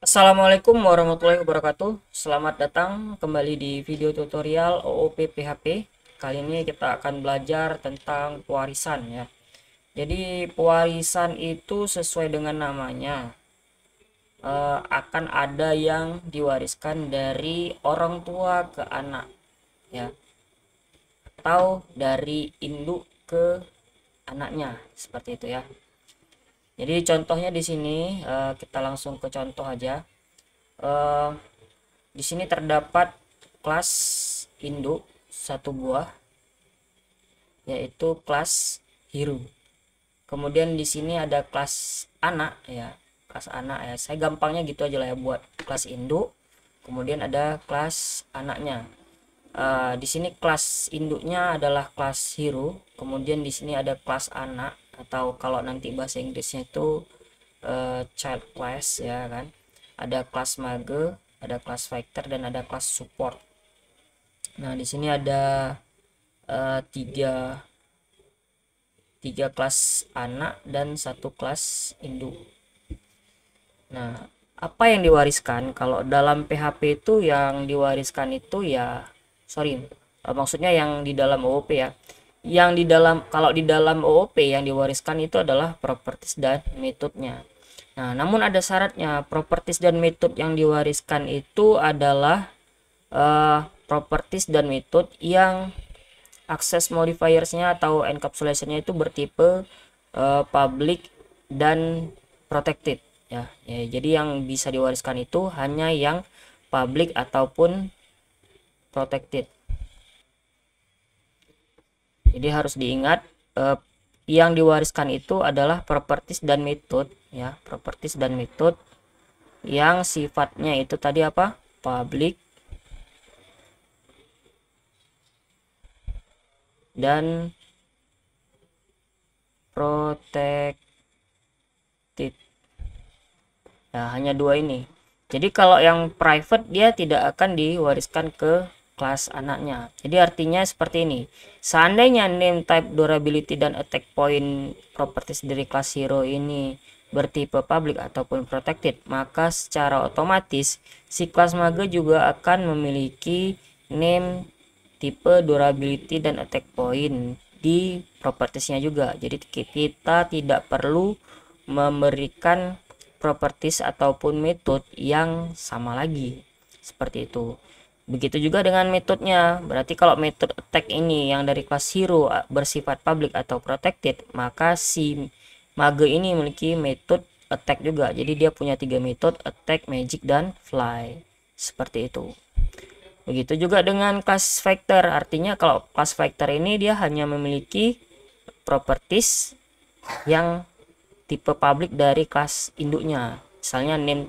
Assalamualaikum warahmatullahi wabarakatuh. Selamat datang kembali di video tutorial OOP PHP. Kali ini kita akan belajar tentang pewarisan ya. Jadi pewarisan itu sesuai dengan namanya, akan ada yang diwariskan dari orang tua ke anak ya, atau dari induk ke anaknya, seperti itu ya. Jadi contohnya di sini, kita langsung ke contoh aja. Eh, Di sini terdapat kelas induk satu buah, yaitu kelas hero. Kemudian di sini ada kelas anak ya, kelas anak ya. Saya gampangnya gitu aja lah ya, buat kelas induk. Kemudian ada kelas anaknya. Di sini kelas induknya adalah kelas hero. Kemudian di sini ada kelas anak, atau kalau nanti bahasa Inggrisnya itu child class ya kan. Ada kelas mage, ada kelas fighter, dan ada kelas support. Nah, di sini ada tiga kelas anak dan satu kelas induk. Nah, apa yang diwariskan kalau dalam PHP itu? Yang diwariskan itu ya, sorry, maksudnya yang di dalam OOP ya. Yang di dalam, kalau di dalam OOP yang diwariskan itu adalah properties dan metodenya. Nah, namun ada syaratnya. Properties dan metode yang diwariskan itu adalah properties dan metode yang access modifiersnya atau encapsulationnya itu bertipe public dan protected ya. Jadi yang bisa diwariskan itu hanya yang public ataupun protected. Jadi harus diingat, yang diwariskan itu adalah properties dan metode ya, properties dan metode yang sifatnya itu tadi apa, public dan protected. Nah, hanya dua ini. Jadi kalau yang private dia tidak akan diwariskan ke kelas anaknya. Jadi artinya seperti ini. Seandainya name, type, durability, dan attack point properties dari kelas hero ini bertipe public ataupun protected, maka secara otomatis si kelas mage juga akan memiliki name, tipe, durability, dan attack point di propertiesnya juga. Jadi kita tidak perlu memberikan properties ataupun metode yang sama lagi, seperti itu. Begitu juga dengan metodenya. Berarti kalau metode attack ini yang dari kelas hero bersifat public atau protected, maka si mage ini memiliki metode attack juga. Jadi dia punya 3 metode: attack, magic, dan fly, seperti itu. Begitu juga dengan kelas vector. Artinya kalau kelas vector ini dia hanya memiliki properties yang tipe public dari kelas induknya, misalnya name,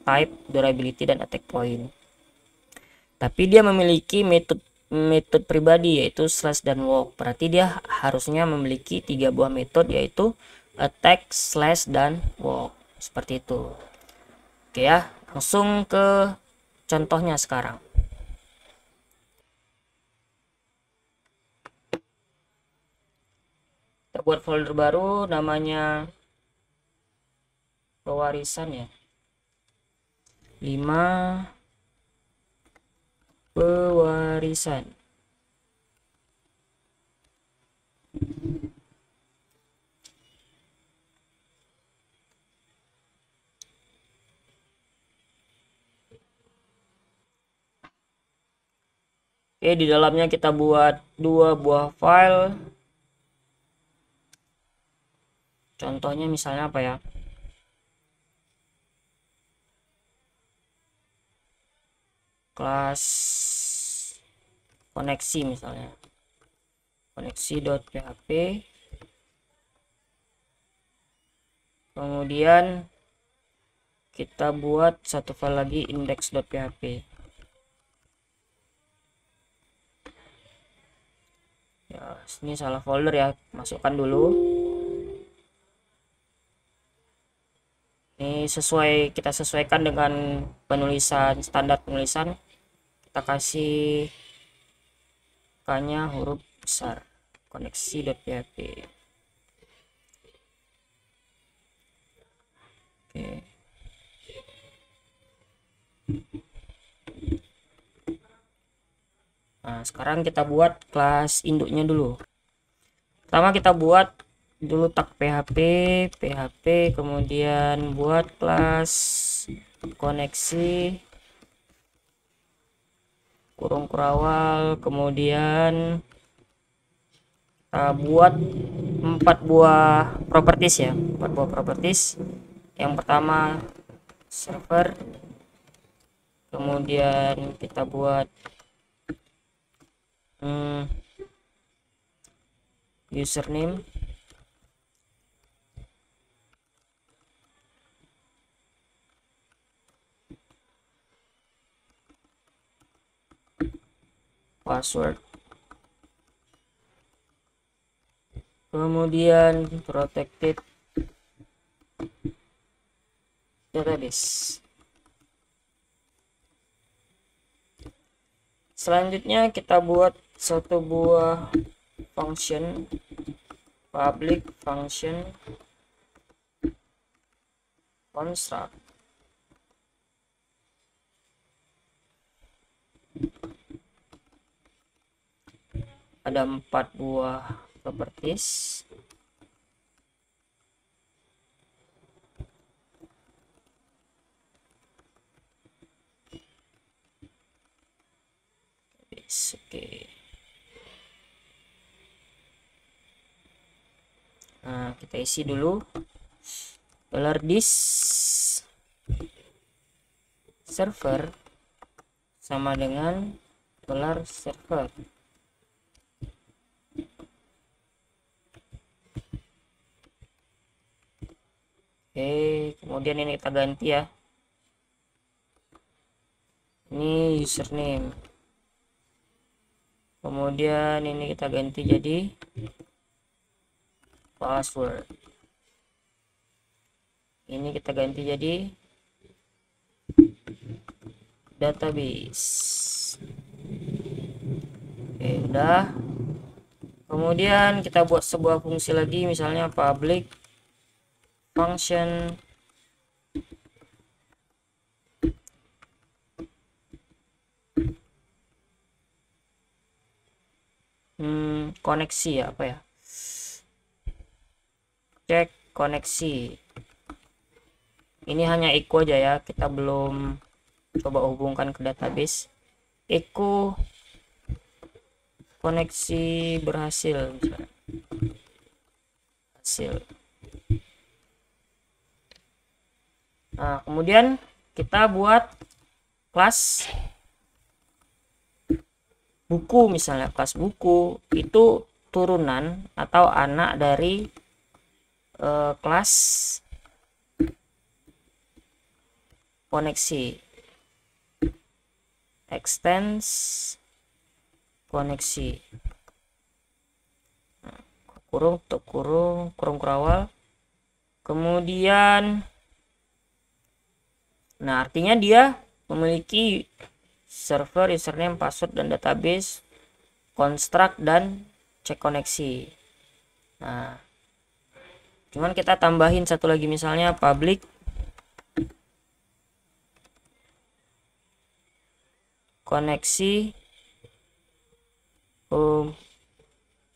type, durability, dan attack point. Tapi dia memiliki metode pribadi, yaitu slash dan walk. Berarti dia harusnya memiliki 3 buah metode, yaitu attack, slash, dan walk, seperti itu. Oke ya, langsung ke contohnya sekarang. Kita buat folder baru, namanya pewarisan ya, 5 pewarisan. Oke, di dalamnya kita buat 2 buah file. Contohnya misalnya apa ya, kelas koneksi misalnya, koneksi.php. Kemudian kita buat satu file lagi, index.php. Ya, ini salah folder ya, masukkan dulu. Ini kita sesuaikan dengan penulisan, standar penulisan. Kita kasih K-nya huruf besar. koneksi.php. Oke. Nah, sekarang kita buat kelas induknya dulu. Pertama kita buat dulu tag php, kemudian buat kelas koneksi kurung kurawal, kemudian kita buat 4 buah properties ya, 4 buah properties. Yang pertama server, kemudian kita buat username, password, kemudian protected database. Selanjutnya kita buat satu buah function, public function construct. Ada 4 buah properties. Oke. Nah, kita isi dulu $this server sama dengan $server. Oke, kemudian ini kita ganti ya. Ini username. Kemudian ini kita ganti jadi password. Ini kita ganti jadi database. Oke, udah. Kemudian kita buat sebuah fungsi lagi, misalnya public function koneksi ya, apa ya, cek koneksi. Ini hanya echo aja ya, kita belum coba hubungkan ke database. Echo koneksi berhasil, misalnya. Hasil. Nah, kemudian kita buat kelas buku, misalnya kelas buku itu turunan atau anak dari kelas koneksi, extends koneksi, kurung untuk kurung kurawal. Kemudian nah, artinya dia memiliki server, username, password, dan database, construct, dan cek koneksi. Nah, cuman kita tambahin satu lagi, misalnya public koneksi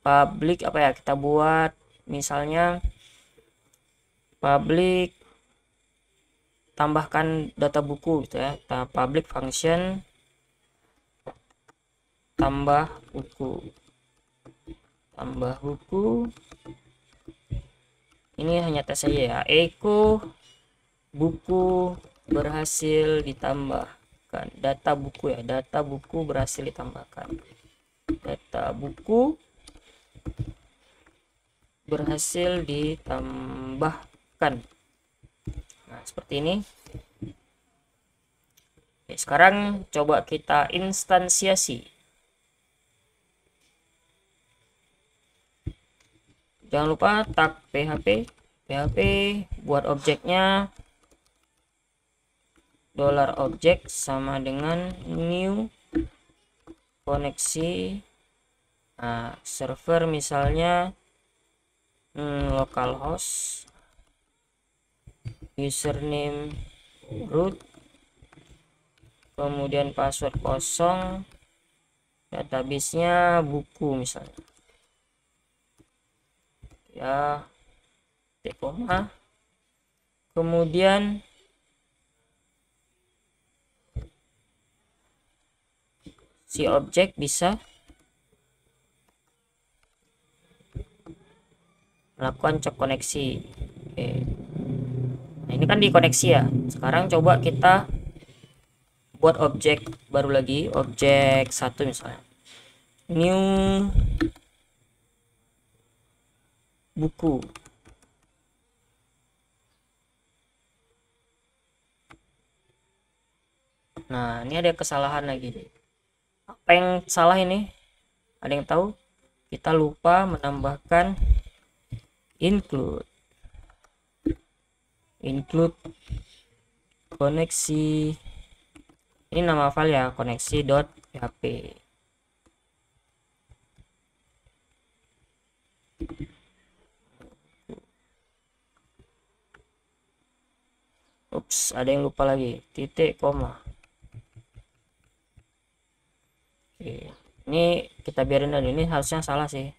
public apa ya, kita buat misalnya public tambahkan data buku gitu ya, kita public function tambah buku. Ini hanya tes saja ya, echo buku berhasil ditambahkan, data buku ya, data buku berhasil ditambahkan, data buku berhasil ditambahkan. Nah, seperti ini. Oke, sekarang coba kita instansiasi. Jangan lupa tag php buat objeknya $object sama dengan new koneksi Nah, server misalnya localhost, username root, kemudian password kosong, database-nya buku misalnya ya, koma, kemudian si objek bisa melakukan cek koneksi. Oke. Nah, ini kan dikoneksi ya. Sekarang coba kita buat objek baru lagi, objek satu misalnya, new buku. Nah, ini ada kesalahan lagi. Apa yang salah ini? Ada yang tahu? Kita lupa menambahkan include koneksi. Ini nama file ya, koneksi.php. Ups, ada yang lupa lagi, titik koma. Oke, ini kita biarin dulu, ini harusnya salah sih.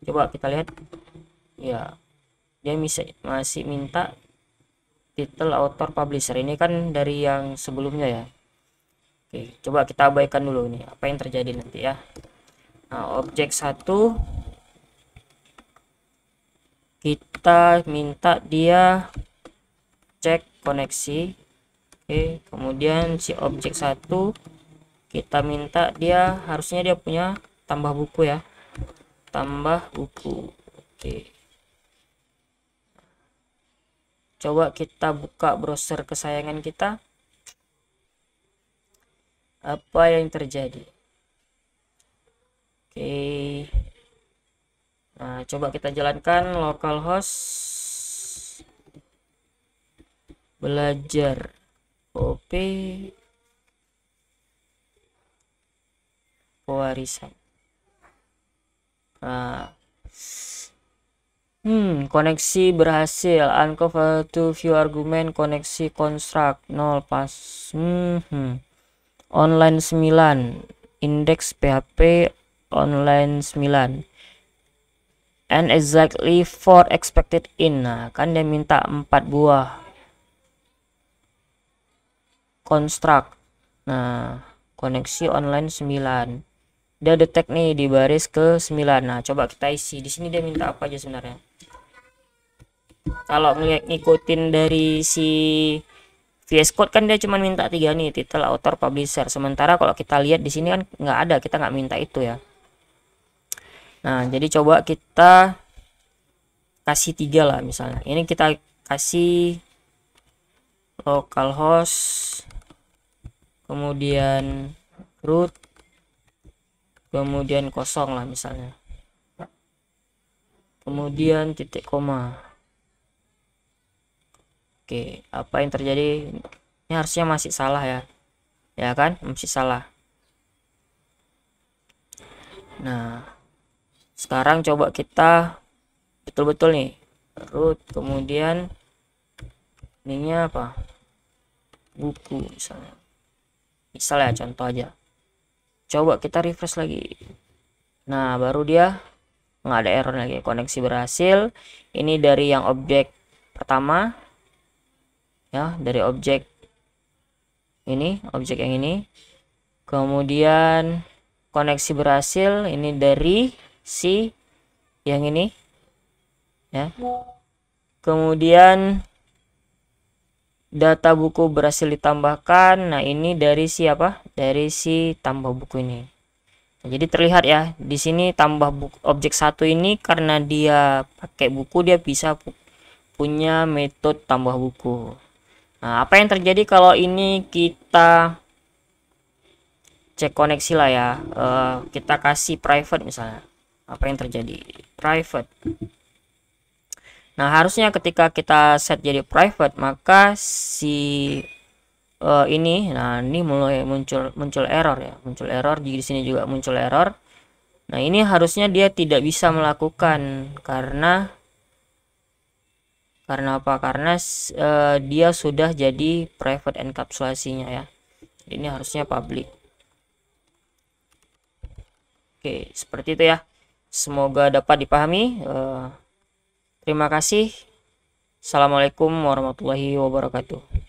Coba kita lihat ya, dia masih minta title author publisher. Ini kan dari yang sebelumnya ya. Oke, coba kita abaikan dulu nih apa yang terjadi nanti ya. Nah, objek satu kita minta dia cek koneksi. Oke, kemudian si objek satu kita minta dia harusnya dia punya tambah buku ya, tambah buku. Oke, coba kita buka browser kesayangan kita, apa yang terjadi. Oke, nah coba kita jalankan localhost belajar OP pewarisan. Nah, koneksi berhasil, uncover to view argument, koneksi construct 0 pas. Online 9, index PHP online 9, and exactly 4 expected in. Nah, kan dia minta 4 buah construct. Nah, koneksi online 9. Dia detect nih di baris ke 9. Nah, coba kita isi. Di sini dia minta apa aja sebenarnya? Kalau ngikutin dari si VS Code kan dia cuma minta 3 nih, title, author, publisher. Sementara kalau kita lihat di sini kan nggak ada, kita nggak minta itu ya. Nah, jadi coba kita kasih 3 lah misalnya. Ini kita kasih localhost, kemudian root, kemudian kosong lah misalnya, kemudian titik koma. Oke, apa yang terjadi? Ini harusnya masih salah ya kan, masih salah. Nah, sekarang coba kita betul-betul nih root, kemudian ininya apa, buku misalnya contoh aja. Coba kita refresh lagi. Nah, baru dia nggak ada error lagi, koneksi berhasil. Ini dari yang objek pertama ya, dari objek ini, objek yang ini. Kemudian koneksi berhasil ini dari si yang ini ya. Kemudian data buku berhasil ditambahkan. Nah, ini dari siapa? Dari si tambah buku ini. Nah, jadi terlihat ya di sini tambah buku objek satu ini karena dia pakai buku, dia bisa punya metode tambah buku. Nah, apa yang terjadi kalau ini kita cek koneksi lah ya, kita kasih private misalnya, apa yang terjadi? Private. Nah, harusnya ketika kita set jadi private, maka si ini, nah ini mulai muncul error ya, muncul error. Di sini juga muncul error. Nah ini harusnya dia tidak bisa melakukan karena apa? Karena dia sudah jadi private enkapsulasinya ya. Ini harusnya public. Oke, seperti itu ya. Semoga dapat dipahami. Terima kasih. Assalamualaikum warahmatullahi wabarakatuh.